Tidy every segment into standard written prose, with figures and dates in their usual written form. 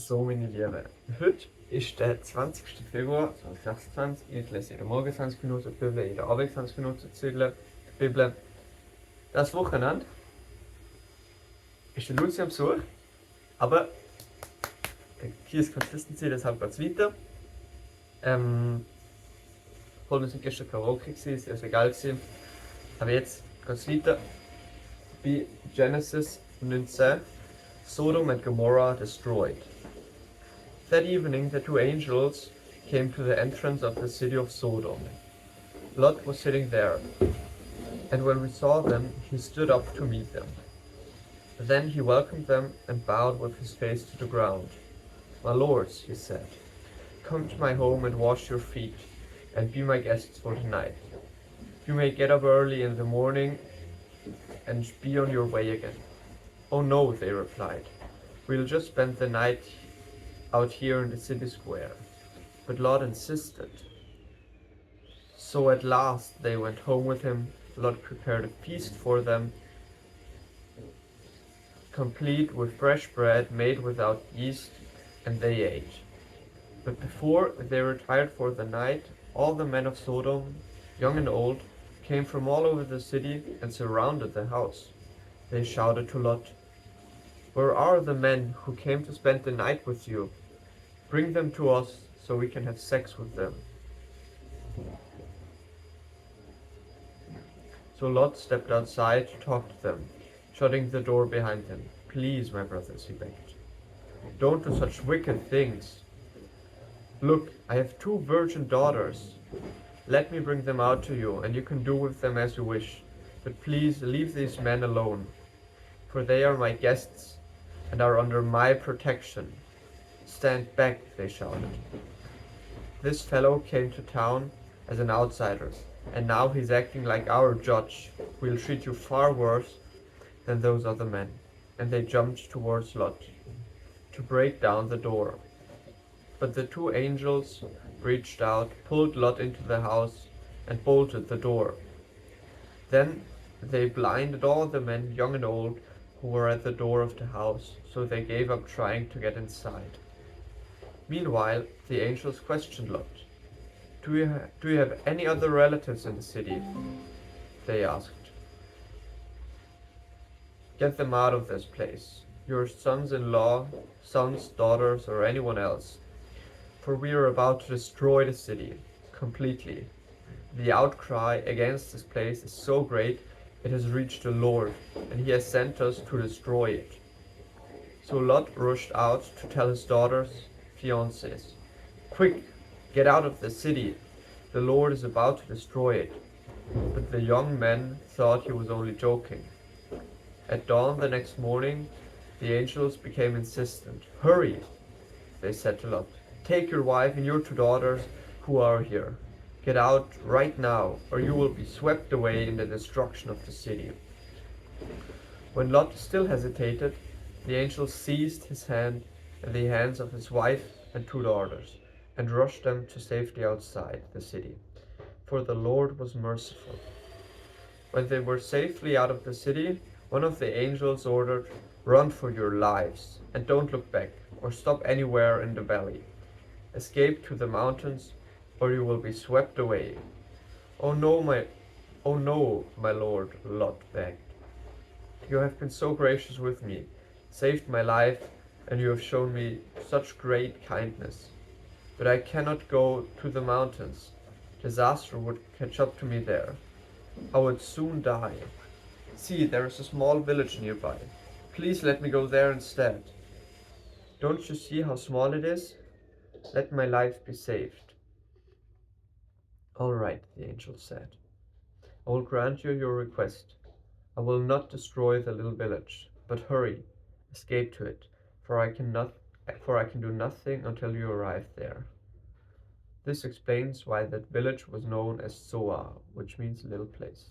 So, meine Lieben, heute ist der 20. Februar 2026. Ich lese jeden Morgen 20 Minuten die Bibel, jeden Abend 20 Minuten die Bibel. Das Wochenende ist der Luzi am Besuch, aber hier ist Consistency, deshalb geht es weiter. Wir sind gestern Karaoke gewesen, ist also egal gewesen. Aber jetzt geht es weiter bei Genesis 19, Sodom and Gomorrah destroyed. That evening the two angels came to the entrance of the city of Sodom. Lot was sitting there, and when we saw them, he stood up to meet them. Then he welcomed them and bowed with his face to the ground. "My lords," he said, "come to my home and wash your feet, and be my guests for the night. You may get up early in the morning and be on your way again." "Oh no," they replied. "We'll just spend the night out here in the city square." But Lot insisted. So at last they went home with him. Lot prepared a feast for them, complete with fresh bread made without yeast, and they ate. But before they retired for the night, all the men of Sodom, young and old, came from all over the city and surrounded the house. They shouted to Lot, "Where are the men who came to spend the night with you? Bring them to us so we can have sex with them." So Lot stepped outside to talk to them, shutting the door behind him. "Please, my brothers," he begged, "don't do such wicked things. Look, I have two virgin daughters. Let me bring them out to you, and you can do with them as you wish. But please leave these men alone, for they are my guests and are under my protection." "Stand back," they shouted. "This fellow came to town as an outsider, and now he's acting like our judge. We'll treat you far worse than those other men." And they jumped towards Lot to break down the door. But the two angels reached out, pulled Lot into the house, and bolted the door. Then they blinded all the men, young and old, who were at the door of the house, so they gave up trying to get inside. Meanwhile, the angels questioned Lot. Do you have any other relatives in the city?" they asked. "Get them out of this place, your sons-in-law, sons, daughters, or anyone else, for we are about to destroy the city completely. The outcry against this place is so great it has reached the Lord, and he has sent us to destroy it." So Lot rushed out to tell his daughters, fiancés, "Quick, get out of the city. The Lord is about to destroy it." But the young men thought he was only joking. At dawn the next morning, the angels became insistent. "Hurry," they said to Lot. "Take your wife and your two daughters who are here. Get out right now, or you will be swept away in the destruction of the city." When Lot still hesitated, the angels seized his hand and the hands of his wife and two daughters, and rushed them to safety outside the city, for the Lord was merciful. When they were safely out of the city, one of the angels ordered, "Run for your lives, and don't look back, or stop anywhere in the valley. Escape to the mountains, or you will be swept away." Oh no, my lord," Lot begged. "You have been so gracious with me, saved my life, and you have shown me such great kindness. But I cannot go to the mountains. Disaster would catch up to me there. I would soon die. See, there is a small village nearby. Please let me go there instead. Don't you see how small it is? Let my life be saved." "All right," the angel said. "I will grant you your request. I will not destroy the little village, but hurry, escape to it, for I can do nothing until you arrive there." This explains why that village was known as Zoar, which means little place.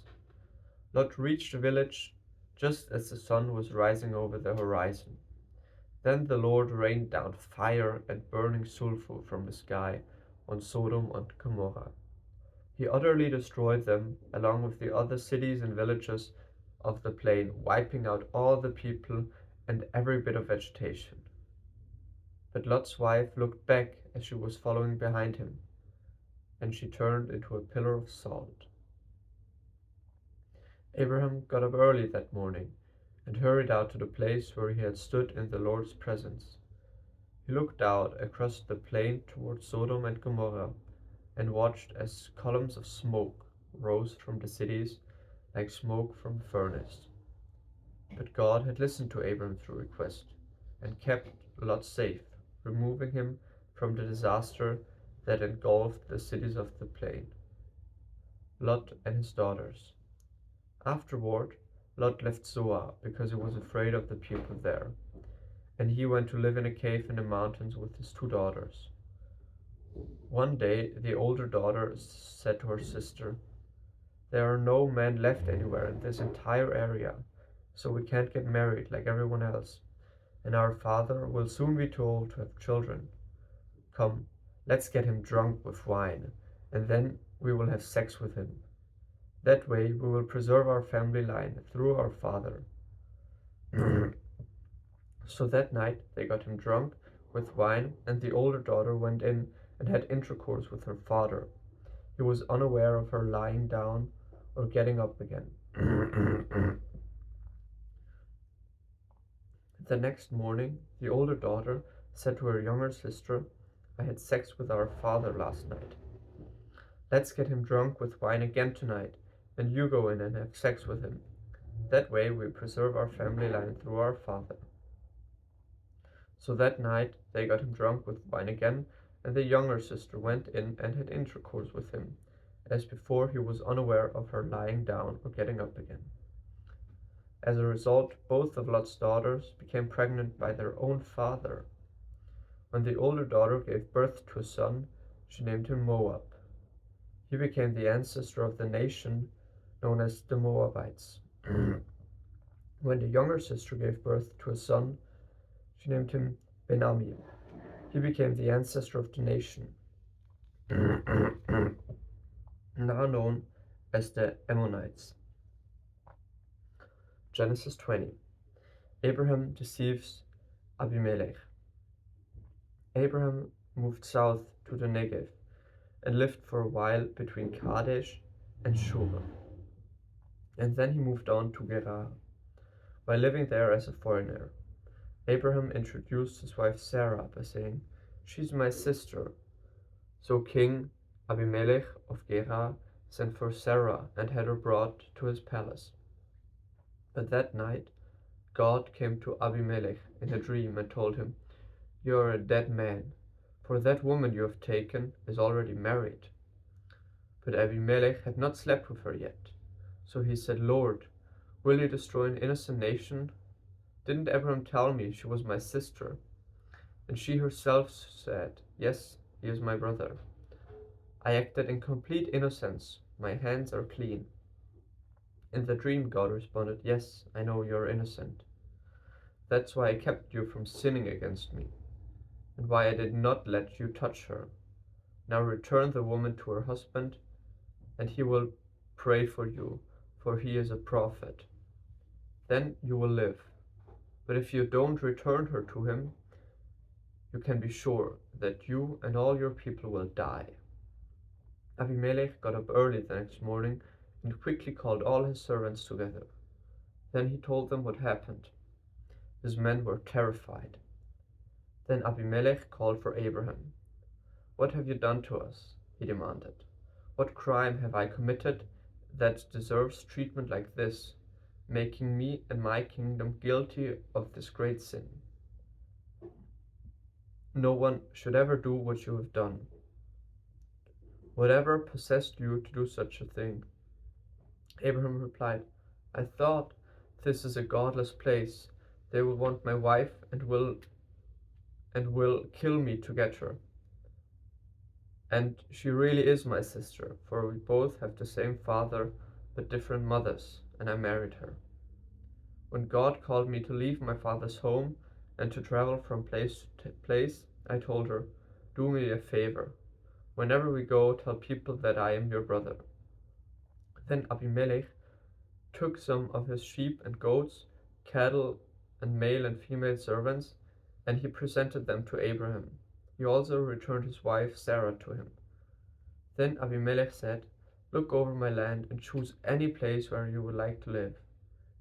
Lot reached the village just as the sun was rising over the horizon. Then the Lord rained down fire and burning sulfur from the sky on Sodom and Gomorrah. He utterly destroyed them, along with the other cities and villages of the plain, wiping out all the people and every bit of vegetation. But Lot's wife looked back as she was following behind him, and she turned into a pillar of salt. Abraham got up early that morning and hurried out to the place where he had stood in the Lord's presence. He looked out across the plain toward Sodom and Gomorrah and watched as columns of smoke rose from the cities like smoke from a furnace. But God had listened to Abraham's request and kept Lot safe, removing him from the disaster that engulfed the cities of the plain. Lot and his daughters. Afterward, Lot left Zoar because he was afraid of the people there, and he went to live in a cave in the mountains with his two daughters. One day, the older daughter said to her sister, "There are no men left anywhere in this entire area, so we can't get married like everyone else, and our father will soon be too old to have children. Come, let's get him drunk with wine, and then we will have sex with him. That way we will preserve our family line through our father." So that night they got him drunk with wine, and the older daughter went in and had intercourse with her father. He was unaware of her lying down or getting up again. The next morning, the older daughter said to her younger sister, "I had sex with our father last night. Let's get him drunk with wine again tonight, and you go in and have sex with him. That way we preserve our family line through our father." So that night they got him drunk with wine again, and the younger sister went in and had intercourse with him. As before, he was unaware of her lying down or getting up again. As a result, both of Lot's daughters became pregnant by their own father. When the older daughter gave birth to a son, she named him Moab. He became the ancestor of the nation known as the Moabites. When the younger sister gave birth to a son, she named him Ben-Ammi. He became the ancestor of the nation now known as the Ammonites. Genesis 20. Abraham deceives Abimelech. Abraham moved south to the Negev and lived for a while between Kadesh and Shur. And then he moved on to Gerar. While living there as a foreigner, Abraham introduced his wife Sarah by saying, "She's my sister." So King Abimelech of Gerar sent for Sarah and had her brought to his palace. But that night God came to Abimelech in a dream and told him, "You are a dead man, for that woman you have taken is already married." But Abimelech had not slept with her yet. So he said, "Lord, will you destroy an innocent nation? Didn't Abraham tell me she was my sister?" And she herself said, "Yes, he is my brother. I acted in complete innocence. My hands are clean." In the dream, God responded, "Yes, I know you're innocent. That's why I kept you from sinning against me, and why I did not let you touch her. Now return the woman to her husband, and he will pray for you, for he is a prophet. Then you will live. But if you don't return her to him, you can be sure that you and all your people will die." Abimelech got up early the next morning and quickly called all his servants together. Then he told them what happened. His men were terrified. Then Abimelech called for Abraham. "What have you done to us?" he demanded. "What crime have I committed that deserves treatment like this, making me and my kingdom guilty of this great sin? No one should ever do what you have done. Whatever possessed you to do such a thing?" Abraham replied, "I thought, this is a godless place. They will want my wife and will kill me to get her. And she really is my sister, for we both have the same father but different mothers, and I married her. When God called me to leave my father's home and to travel from place to place, I told her, 'Do me a favor. Whenever we go, tell people that I am your brother.' Then Abimelech took some of his sheep and goats, cattle and male and female servants, and he presented them to Abraham. He also returned his wife Sarah to him. Then Abimelech said, "Look over my land and choose any place where you would like to live."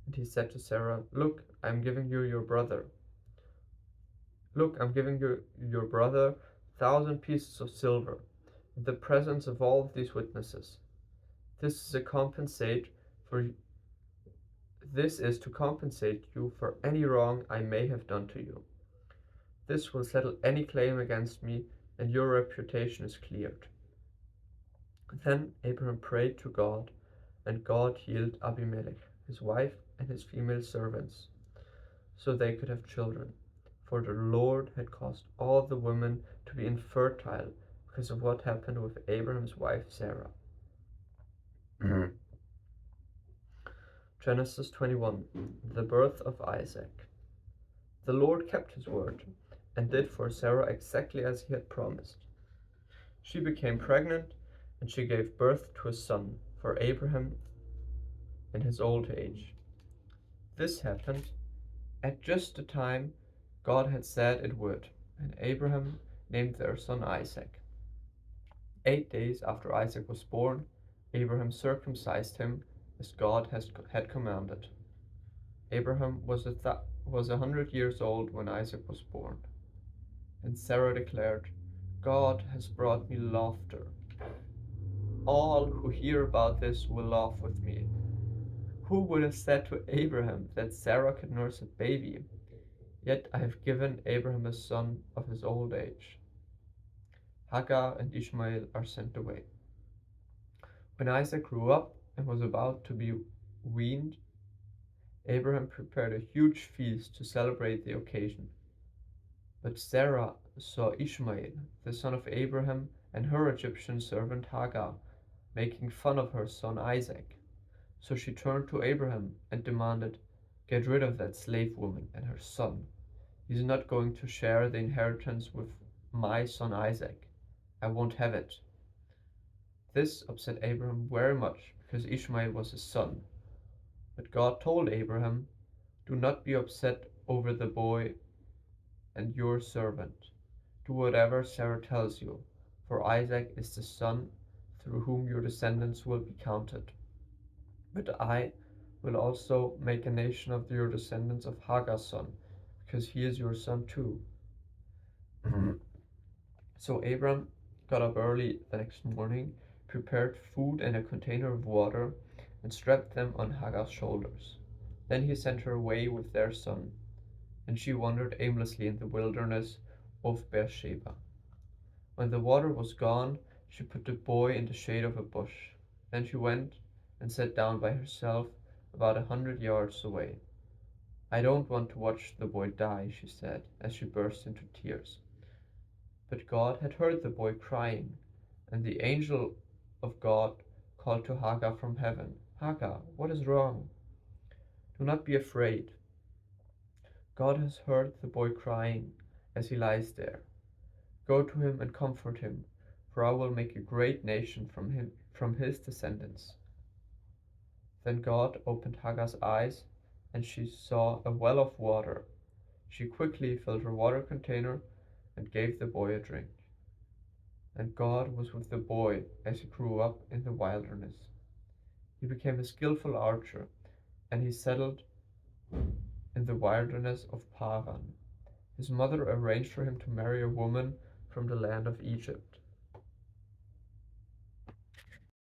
And he said to Sarah, "Look, I am giving you your brother. Look, I'm giving you your brother 1,000 pieces of silver in the presence of all of these witnesses. This is a compensate for this is to compensate you for any wrong I may have done to you. This will settle any claim against me, and your reputation is cleared." Then Abraham prayed to God, and God healed Abimelech, his wife, and his female servants, so they could have children. For the Lord had caused all the women to be infertile because of what happened with Abraham's wife Sarah. Genesis 21. The birth of Isaac. The Lord kept his word and did for Sarah exactly as he had promised. She became pregnant, and she gave birth to a son for Abraham in his old age. This happened at just the time God had said it would, and Abraham named their son Isaac. 8 days after Isaac was born, Abraham circumcised him as God had commanded. Abraham was 100 years old when Isaac was born. And Sarah declared, "God has brought me laughter. All who hear about this will laugh with me." Who would have said to Abraham that Sarah could nurse a baby? Yet I have given Abraham a son of his old age. Hagar and Ishmael are sent away. When Isaac grew up and was about to be weaned, Abraham prepared a huge feast to celebrate the occasion. But Sarah saw Ishmael, the son of Abraham, and her Egyptian servant Hagar, making fun of her son Isaac. So she turned to Abraham and demanded, "Get rid of that slave woman and her son. He's not going to share the inheritance with my son Isaac. I won't have it." This upset Abraham very much because Ishmael was his son. But God told Abraham, "Do not be upset over the boy and your servant. Do whatever Sarah tells you, for Isaac is the son through whom your descendants will be counted. But I will also make a nation of your descendants of Hagar's son, because he is your son too." So Abram got up early the next morning, prepared food and a container of water, and strapped them on Hagar's shoulders. Then he sent her away with their son, and she wandered aimlessly in the wilderness of Beersheba. When the water was gone, she put the boy in the shade of a bush. Then she went and sat down by herself about 100 yards away. "I don't want to watch the boy die," she said, as she burst into tears. But God had heard the boy crying, and the angel of God called to Hagar from heaven, "Hagar, what is wrong? Do not be afraid. God has heard the boy crying as he lies there. Go to him and comfort him, for I will make a great nation from his descendants." Then God opened Hagar's eyes, and she saw a well of water. She quickly filled her water container and gave the boy a drink. And God was with the boy as he grew up in the wilderness. He became a skillful archer, and he settled in the wilderness of Paran. His mother arranged for him to marry a woman from the land of Egypt.